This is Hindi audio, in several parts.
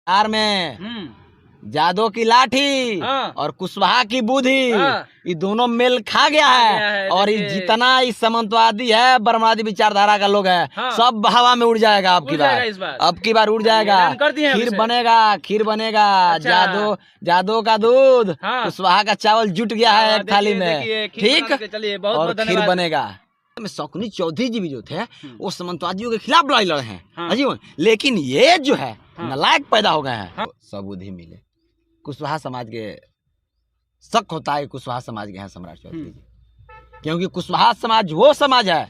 बिहार में जादव की लाठी और कुशवाहा की बुद्धि ये दोनों मेल खा गया है और ये जितना इस सामंतवादी है ब्रह्मवादी विचारधारा का लोग है सब हवा में उड़ जाएगा। अब की बार उड़ जाएगा। खीर बनेगा जादव का दूध कुशवाहा का चावल जुट गया है एक थाली में, ठीक, और खीर बनेगा। शकुनी चौधरी जी भी जो थे वो सामंतवादियों के खिलाफ लड़ाई लड़े हैं, लेकिन ये जो है नालायक पैदा हो गए हैं। सबूधी मिले कुशवाहा समाज के शक होता है कुशवाहा समाज के हैं सम्राट चौधरी जी, क्योंकि कुशवाहा समाज वो समाज है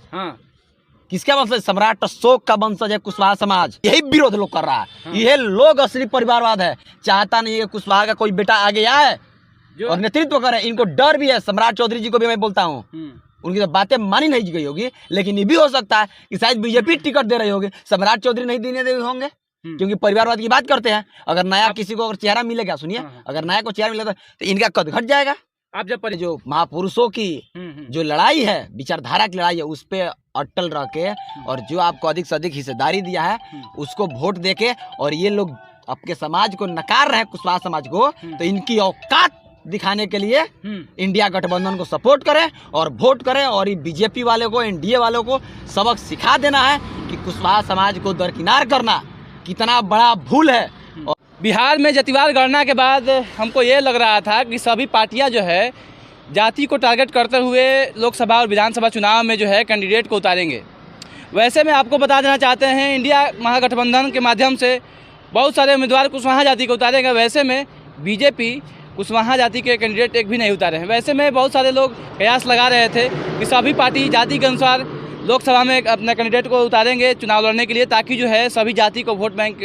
किसका वंशज, सम्राट अशोक का वंशज है कुशवाहा समाज। यही विरोध लोग कर रहा है। यह लोग असली परिवारवाद है, चाहता नहीं है कुशवाहा का कोई बेटा आगे आए और नेतृत्व करे। इनको डर भी है। सम्राट चौधरी जी को भी मैं बोलता हूँ, उनकी तो बातें मानी नहीं गई होगी, लेकिन ये भी हो सकता है कि शायद बीजेपी टिकट दे रही होगी, सम्राट चौधरी नहीं देने दे होंगे, क्योंकि परिवारवाद की बात करते हैं। अगर नया किसी को अगर चेहरा मिलेगा, सुनिए, अगर नया को चेहरा मिलेगा तो इनका कद घट जाएगा। आप जब जो महापुरुषों की जो लड़ाई है, विचारधारा की लड़ाई है, उस पे अटल रह के और जो आपको अधिक से अधिक हिस्सेदारी दिया है उसको वोट देके, और ये लोग आपके समाज को नकार रहे हैं, कुशवाहा समाज को, तो इनकी औकात दिखाने के लिए इंडिया गठबंधन को सपोर्ट करें और वोट करें, और बीजेपी वाले को, एनडीए वालों को सबक सिखा देना है कि कुशवाहा समाज को दरकिनार करना कितना बड़ा भूल है। बिहार में जातिवाद गणना के बाद हमको ये लग रहा था कि सभी पार्टियां जो है जाति को टारगेट करते हुए लोकसभा और विधानसभा चुनाव में जो है कैंडिडेट को उतारेंगे। वैसे में आपको बता देना चाहते हैं, इंडिया महागठबंधन के माध्यम से बहुत सारे उम्मीदवार कुशवाहा जाति को उतारेंगे। वैसे में बीजेपी कुशवाहा जाति के कैंडिडेट एक भी नहीं उतारे हैं। वैसे में बहुत सारे लोग कयास लगा रहे थे कि सभी पार्टी जाति के अनुसार लोकसभा में अपना कैंडिडेट को उतारेंगे चुनाव लड़ने के लिए, ताकि जो है सभी जाति को वोट बैंक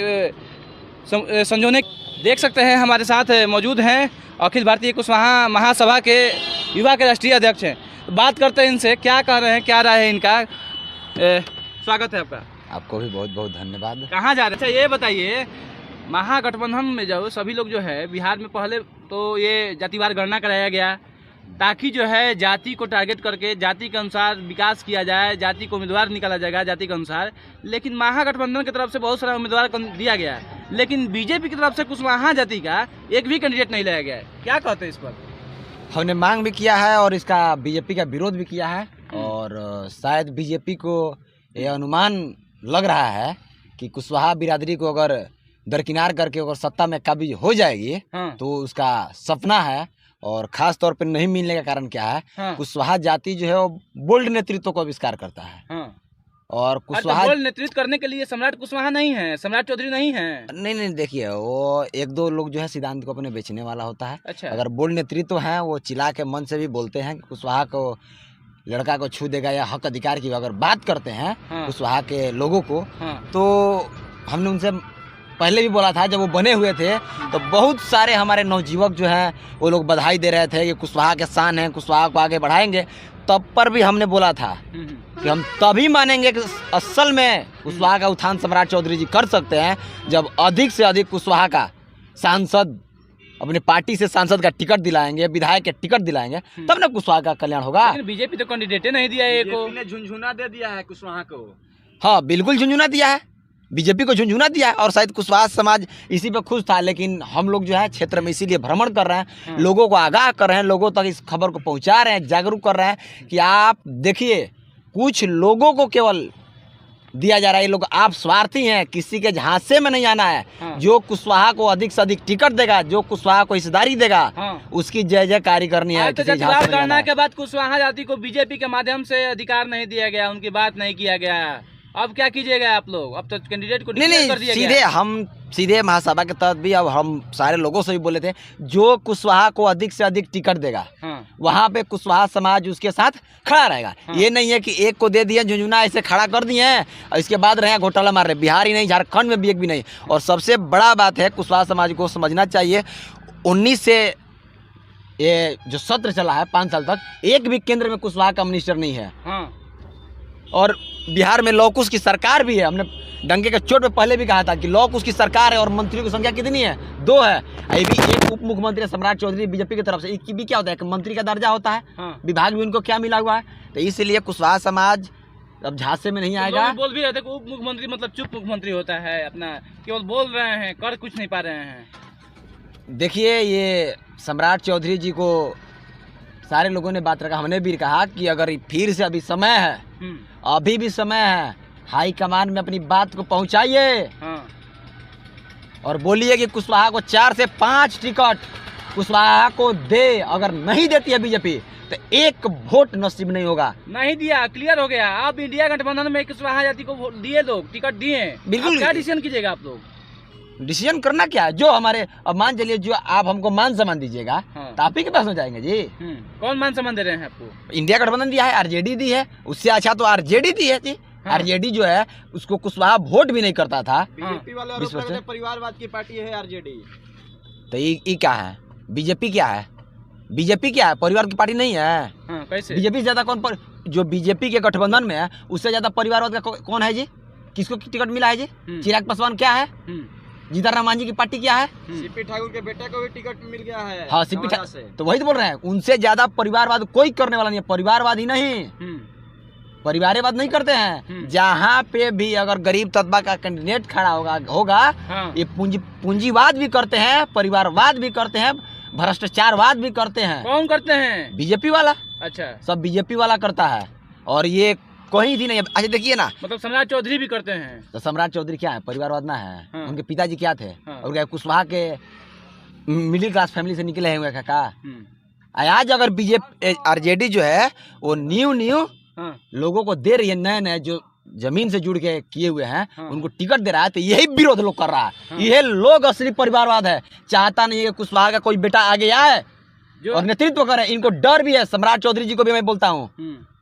संजोने। देख सकते हैं हमारे साथ मौजूद हैं अखिल भारतीय कुशवाहा महासभा के युवा के राष्ट्रीय अध्यक्ष हैं। बात करते हैं इनसे, क्या कह रहे हैं, क्या राय है इनका। स्वागत है आपका। आपको भी बहुत बहुत धन्यवाद। कहाँ जा रहे हैं? अच्छा ये बताइए, महागठबंधन में जो सभी लोग जो है बिहार में पहले तो ये जातिवार गणना कराया गया ताकि जो है जाति को टारगेट करके जाति के अनुसार विकास किया जाए, जाति को उम्मीदवार निकाला जाएगा जाति के अनुसार। लेकिन महागठबंधन की तरफ से बहुत सारा उम्मीदवार दिया गया है, लेकिन बीजेपी की तरफ से कुशवाहा जाति का एक भी कैंडिडेट नहीं लाया गया है। क्या कहते हैं इस पर? हमने मांग भी किया है और इसका बीजेपी का विरोध भी किया है, और शायद बीजेपी को यह अनुमान लग रहा है कि कुशवाहा बिरादरी को अगर दरकिनार करके अगर सत्ता में काबिज हो जाएगी तो उसका सपना है। और खास तौर पर नहीं मिलने का कारण क्या है, कुशवाहा जाति जो है वो बोल्ड नेतृत्व को आविष्कार करता है। और कुशवाहा बोल्ड नेतृत्व करने के लिए सम्राट कुशवाहा नहीं है, सम्राट चौधरी नहीं है। नहीं, देखिए, वो एक दो लोग जो है सिद्धांत को अपने बेचने वाला होता है। अच्छा। अगर बोल्ड नेतृत्व है वो चिल्ला के मन से भी बोलते हैं कि कुशवाहा को लड़का को छू देगा या हक अधिकार की अगर बात करते हैं कुशवाहा के लोगों को, तो हमने उनसे पहले भी बोला था, जब वो बने हुए थे तो बहुत सारे हमारे नवजुवक जो हैं वो लोग बधाई दे रहे थे कि कुशवाहा के शान है, कुशवाहा को आगे बढ़ाएंगे। तब पर भी हमने बोला था कि हम तभी मानेंगे कि असल में कुशवाहा का उत्थान सम्राट चौधरी जी कर सकते हैं जब अधिक से अधिक कुशवाहा का सांसद अपनी पार्टी से सांसद का टिकट दिलाएंगे, विधायक के टिकट दिलाएंगे, तब ना कुशवाहा का कल्याण होगा। लेकिन बीजेपी तो कैंडिडेट नहीं दिया है, बीजेपी ने झुनझुना दे दिया है कुशवाहा को। हाँ, बिल्कुल झुनझुना दिया है, बीजेपी को झुनझुना दिया है, और शायद कुशवाहा समाज इसी पे खुश था। लेकिन हम लोग जो है क्षेत्र में इसीलिए भ्रमण कर रहे हैं, लोगों को आगाह कर रहे हैं, लोगों तक इस खबर को पहुंचा रहे हैं, जागरूक कर रहे हैं कि आप देखिए, कुछ लोगों को केवल दिया जा रहा है, ये लोग आप स्वार्थी हैं, किसी के झांसे में नहीं आना है। जो कुशवाहा को अधिक से अधिक टिकट देगा, जो कुशवाहा को हिस्सेदारी देगा, उसकी जय जयकारी करनी है। तो जातिवाद गणना के बाद कुशवाहा जाति को बीजेपी के माध्यम से अधिकार नहीं दिया गया, उनकी बात नहीं किया गया। अब क्या कीजिएगा आप लोग? अब तो कैंडिडेट को नहीं कर दिया सीधे गया। हम सीधे महासभा के तहत भी अब हम सारे लोगों से भी बोले थे, जो कुशवाहा को अधिक से अधिक टिकट देगा वहाँ पे कुशवाहा समाज उसके साथ खड़ा रहेगा। ये नहीं है कि एक को दे दिए, झुंझुना ऐसे खड़ा कर दिए हैं और इसके बाद रहे घोटाला मार रहे। बिहार ही नहीं, झारखंड में भी एक भी नहीं। और सबसे बड़ा बात है, कुशवाहा समाज को समझना चाहिए, 19 से ये जो सत्र चला है 5 साल तक, एक भी केंद्र में कुशवाहा का मिनिस्टर नहीं है। और बिहार में लौकुश की सरकार भी है। हमने डंके के चोट पे पहले भी कहा था कि लौकुश की सरकार है और मंत्रियों की संख्या कितनी है? 2 है। अभी भी एक उप मुख्यमंत्री सम्राट चौधरी बीजेपी की तरफ से, एक भी क्या होता है कि मंत्री का दर्जा होता है, विभाग भी उनको क्या मिला हुआ है। तो इसलिए कुशवाहा समाज अब झांसे में नहीं लोग आएगा। बोल भी रहे थे कि उप मुख्यमंत्री मतलब चुप मुख्यमंत्री होता है, अपना केवल बोल रहे हैं, कर कुछ नहीं पा रहे हैं। देखिए, ये सम्राट चौधरी जी को सारे लोगों ने बात रखा, हमने भी कहा कि अगर फिर से अभी समय है, अभी भी समय है, हाई कमान में अपनी बात को पहुंचाइए और बोलिए कि कुशवाहा को 4 से 5 टिकट कुशवाहा को दे। अगर नहीं देती है बीजेपी तो 1 वोट नसीब नहीं होगा। नहीं दिया, क्लियर हो गया। आप इंडिया गठबंधन में कुशवाहा जाति को दिए, लोग टिकट दिए, बिल्कुल। क्या डिसीजन कीजिएगा आप लोग? डिसीजन करना क्या है, जो हमारे, अब मान चलिए जो आप हमको मान सम्मान दीजिएगा तो आप ही के पास में जाएंगे जी। कौन मान सम्मान दे रहे हैं आपको? इंडिया गठबंधन दिया है, आरजेडी दी है, उससे अच्छा तो आरजेडी दी है जी। आरजेडी जो है उसको कुशवाहा वोट भी नहीं करता था। बीजेपी वाले आरोप लगाते हैं परिवारवाद की पार्टी है आरजेडी। तो ये क्या है? बीजेपी क्या है? बीजेपी क्या है? परिवार की पार्टी नहीं है। कैसे? बीजेपी से ज्यादा कौन जो बीजेपी के गठबंधन में है उससे ज्यादा परिवारवाद का कौन है जी? किसको टिकट मिला है जी? चिराग पासवान क्या है? जीतन मांझी की पार्टी क्या है? सीपी ठाकुर के बेटे को भी टिकट मिल गया है। हाँ, सीपी ठाकुर, तो वही तो बोल रहे हैं, उनसे ज्यादा परिवारवाद कोई करने वाला नहीं है। परिवारवाद ही नहीं, परिवारवाद नहीं करते हैं। जहाँ पे भी अगर गरीब तबका का कैंडिडेट खड़ा होगा ये पूंजीवाद भी करते हैं, परिवारवाद भी करते हैं, भ्रष्टाचारवाद भी करते हैं। कौन करते हैं? बीजेपी वाला। अच्छा, सब बीजेपी वाला करता है और ये कोई भी नहीं है। अच्छा देखिए ना, मतलब सम्राट चौधरी भी करते हैं। तो सम्राट चौधरी क्या है? परिवारवाद ना है। उनके पिताजी क्या थे? और क्या कुशवाहा के मिडिल क्लास फैमिली से निकले हुए काका। आज अगर बीजेपी आरजेडी जो है वो न्यू लोगों को दे रही है, नए जो जमीन से जुड़ के किए हुए हैं उनको टिकट दे रहा है, तो यही विरोध लोग कर रहा है। यही लोग असली परिवारवाद है। चाहता नहीं है कि कुशवाहा का कोई बेटा आगे आए और नेतृत्व करे। इनको डर भी है। सम्राट चौधरी जी को भी मैं बोलता हूँ,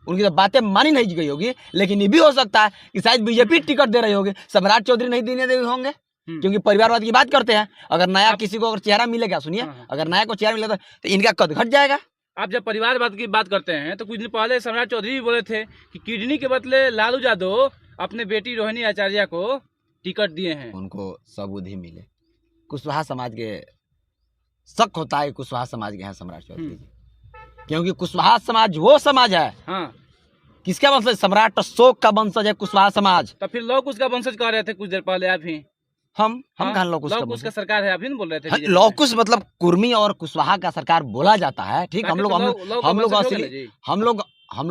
उनकी तो बातें मानी नहीं गई होगी, लेकिन ये भी हो सकता है कि शायद बीजेपी टिकट दे रही होगी, सम्राट चौधरी नहीं देने दे होंगे, क्योंकि परिवारवाद की बात करते हैं। अगर नया किसी को अगर चेहरा मिलेगा, सुनिए, अगर नया को चेहरा मिलेगा तो इनका कद घट जाएगा। आप जब परिवारवाद की बात करते हैं तो कुछ दिन पहले सम्राट चौधरी भी बोले थे कि किडनी के बदले लालू यादव अपने बेटी रोहिणी आचार्य को टिकट दिए हैं। उनको सबूत मिले। कुशवाहा समाज के शक होता है, कुशवाहा समाज के हैं सम्राट चौधरी जी, क्योंकि कुशवाहा समाज वो समाज है। किसका वंशज? सम्राट अशोक का वंशज है कुशवाहा समाज। तो फिर लोग उसका वंशज कह रहे थे कुछ देर पहले आप ही। हम कहाँ लौकुश का सरकार है, आप ही बोल रहे थे। लौकुश मतलब कुर्मी और कुशवाहा का सरकार बोला जाता है। ठीक, हम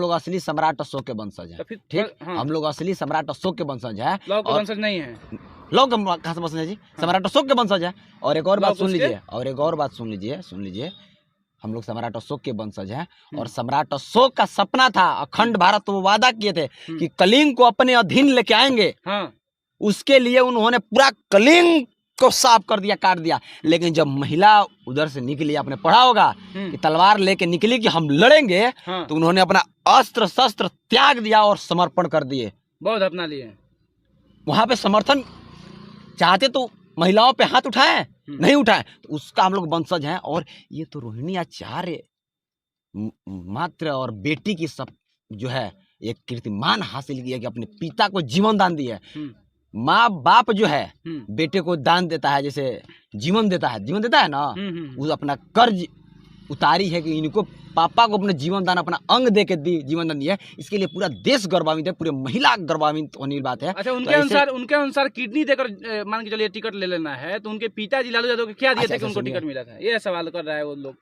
लोग असली सम्राट अशोक के वंशज हैं। ठीक, हम लोग असली सम्राट अशोक के वंशज हैं। वंशज नहीं है, लोग कहाँ से वंशज है जी? सम्राट अशोक के वंशज है। और एक और बात सुन लीजिए, हम लोग सम्राट अशोक के वंशज हैं। और सम्राट अशोक का सपना था अखंड भारत, वो वादा किए थे कि कलिंग को अपने अधीन लेके आएंगे। उसके लिए उन्होंने पूरा कलिंग को साफ कर दिया, काट दिया। लेकिन जब महिला उधर से निकली, आपने पढ़ा होगा कि तलवार लेके निकली कि हम लड़ेंगे, तो उन्होंने अपना अस्त्र शस्त्र त्याग दिया और समर्पण कर दिए, बहुत अपना लिए। वहां पे समर्थन चाहते तो महिलाओं पे हाथ उठाए, नहीं उठाए, तो उसका हम लोग वंशज हैं। और ये तो रोहिणी आचार्य मात्र और बेटी की सब जो है एक कीर्तिमान हासिल किया कि अपने पिता को जीवन दान दिया। माँ बाप जो है बेटे को दान देता है, जैसे जीवन देता है ना, वो अपना कर्ज उतारी है कि इनको पापा को अपने जीवन दान, अपना अंग दे के जीवन दान दिया है। इसके लिए पूरा देश गर्वान्वित है, पूरे महिला गर्वान्वित होने की बात है। अच्छा, उनके अनुसार किडनी देकर मान के चलिए टिकट ले लेना है, तो उनके पिताजी लालू यादव को क्या दिए थे कि उनको टिकट मिला था? ये सवाल कर रहा है वो लोग।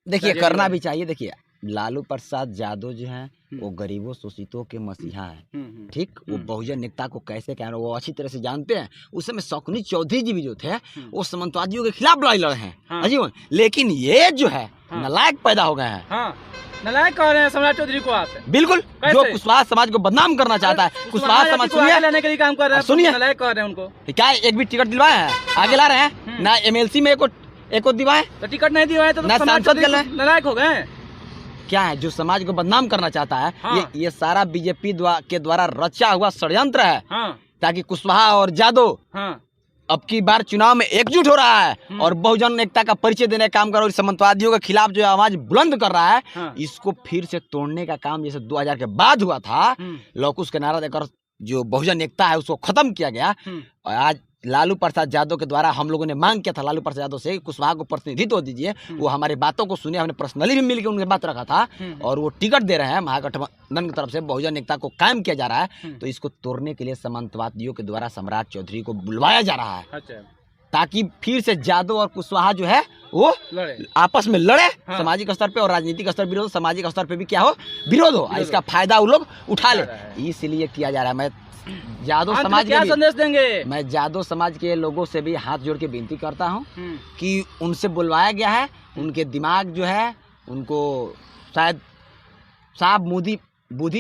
देखिए, करना भी चाहिए। देखिए, लालू प्रसाद यादव जो हैं वो गरीबों शोषितों के मसीहा हैं। ठीक, वो बहुजन एकता को कैसे कहना वो अच्छी तरह से जानते हैं। उस समय शकुनी चौधरी जी भी जो थे वो सामंतवादियों के खिलाफ लड़ाई लड़े हैं अजीवन। लेकिन ये जो है नालायक पैदा हो गए हैं। नालायक कह रहे हैं सम्राट चौधरी को आप? बिल्कुल, जो कुशवाहा समाज को बदनाम करना चाहता है। कुशवाहा समाज सुनिए, लेने के लिए काम कर रहे हैं, सुनिए, नालायक कह रहे हैं उनको। क्या एक भी टिकट दिलवाए हैं? आगे ला रहे हैं ना, MLC में एक दिवाए, तो टिकट नहीं दिवाए तो सांसद नालायक हो गए। क्या है, जो समाज को बदनाम करना चाहता है, ये सारा बीजेपी के द्वारा रचा हुआ षड्यंत्र है, ताकि कुशवाहा और यादव अब की बार चुनाव में एकजुट हो रहा है और बहुजन एकता का परिचय देने का काम कर रहा है। सामंतवादियों के खिलाफ जो आवाज बुलंद कर रहा है, इसको फिर से तोड़ने का काम जैसे 2000 के बाद हुआ था, लौकुश के नारा देकर जो बहुजन एकता है उसको खत्म किया गया। और आज लालू प्रसाद यादव के द्वारा हम लोगों ने मांग किया था लालू प्रसाद यादव से कुशवाहा को प्रतिनिधित्व दीजिए। वो हमारी बातों को सुने, हमने पर्सनली भी मिलकर उनके बात रखा था और वो टिकट दे रहे हैं। महागठबंधन की तरफ से बहुजन एकता को कायम किया जा रहा है, तो इसको तोड़ने के लिए सामंतवादियों के द्वारा सम्राट चौधरी को बुलवाया जा रहा है ताकि फिर से यादव और कुशवाहा जो है वो आपस में लड़े। सामाजिक स्तर पे और राजनीतिक स्तर विरोध, सामाजिक स्तर पे भी क्या हो, विरोध हो, इसका फायदा वो लोग उठा ले, इसलिए किया जा रहा है। मैं यादव समाज क्या संदेश देंगे? मैं यादव समाज के लोगों से भी हाथ जोड़ के विनती करता हूं कि उनसे बुलवाया गया है, उनके दिमाग जो है उनको शायद साफ बुद्धि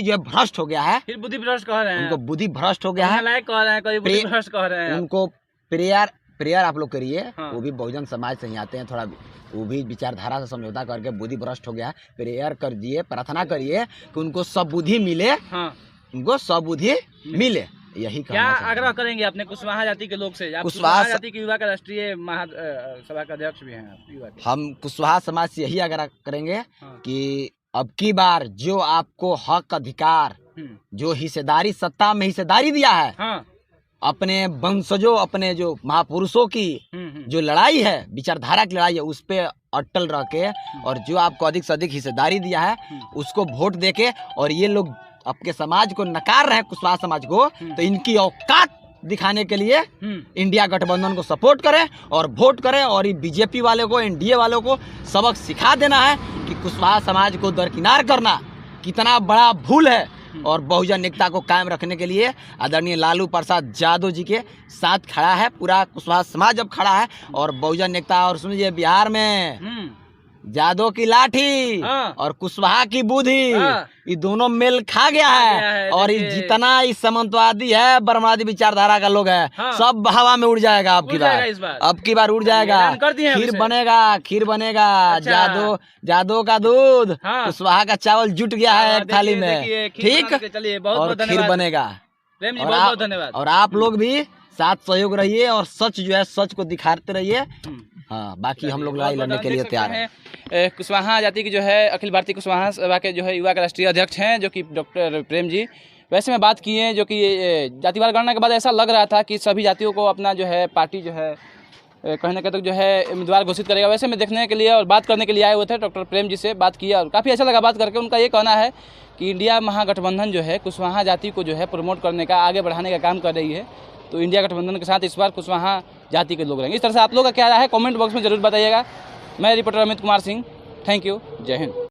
जो है भ्रष्ट हो गया है। फिर बुद्धि भ्रष्ट कह रहे हैं, उनको बुद्धि भ्रष्ट हो गया है, कह रहे हैं, कोई बुद्धि भ्रष्ट कह रहे हैं। उनको प्रेयर आप लोग करिए। वो भी बहुजन समाज से ही आते हैं, थोड़ा वो भी विचारधारा से समझौता करके बुद्धि भ्रष्ट हो गया है। प्रेयर कर दिए, प्रार्थना करिए कि उनको सब बुद्धि मिले, उनको सब बुद्धि मिले, यही क्या आग्रह करेंगे अपने कुशवाहा जाति के लोग से? कुशवाहा जाति के युवा का राष्ट्रीय महासभा का अध्यक्ष भी हैं। हम कुशवाहा समाज से यही आग्रह करेंगे कि अब की बार जो आपको हक अधिकार, जो हिस्सेदारी, सत्ता में हिस्सेदारी दिया है, अपने वंशजों, अपने जो महापुरुषों की जो लड़ाई है, विचारधारा की लड़ाई है, उस पे अटल रह के और जो आपको अधिक से अधिक हिस्सेदारी दिया है उसको वोट देके, और ये लोग आपके समाज को नकार रहे हैं, कुशवाहा समाज को, तो इनकी औकात दिखाने के लिए इंडिया गठबंधन को सपोर्ट करें और वोट करें, और ये बीजेपी वाले को, एनडीए वालों को सबक सिखा देना है कि कुशवाहा समाज को दरकिनार करना कितना बड़ा भूल है। और बहुजन एकता को कायम रखने के लिए आदरणीय लालू प्रसाद यादव जी के साथ खड़ा है पूरा कुशवाहा समाज, अब खड़ा है। और बहुजन एकता, और सुनिए, बिहार में यादव की लाठी और कुशवाहा की बुद्धि, ये दोनों मेल खा गया है। और ये जितना इस सामंतवादी है, बरमादी विचारधारा का लोग है, सब हवा में उड़ जाएगा। अब की बार उड़ जाएगा। खीर बनेगा। यादव का दूध, कुशवाहा का चावल जुट गया है एक थाली में, ठीक, और खीर बनेगा। और आप लोग भी साथ सहयोग रहिए और सच जो है सच को दिखाते रहिए। हाँ, बाकी हम लोग लड़ाई लड़ने के लिए तैयार हैं। कुशवाहा जाति की जो है अखिल भारतीय कुशवाहा सभा के जो है युवा के राष्ट्रीय अध्यक्ष हैं, जो कि डॉक्टर प्रेम जी। वैसे में बात की है, जो कि जातिवार गणना के बाद ऐसा लग रहा था कि सभी जातियों को अपना जो है पार्टी जो है कहीं ना कहीं तक जो है उम्मीदवार घोषित करेगा। वैसे में देखने के लिए और बात करने के लिए आए हुए थे, डॉक्टर प्रेम जी से बात किया और काफ़ी अच्छा लगा बात करके। उनका ये कहना है कि इंडिया महागठबंधन जो है कुशवाहा जाति को जो है प्रमोट करने का, आगे बढ़ाने का काम कर रही है। तो इंडिया गठबंधन के साथ इस बार कुशवाहा जाति के लोग रहेंगे। इस तरह से आप लोग का क्या राय है, कमेंट बॉक्स में जरूर बताइएगा। मैं reporter Amit Kumar Singh, thank you, जय हिंद।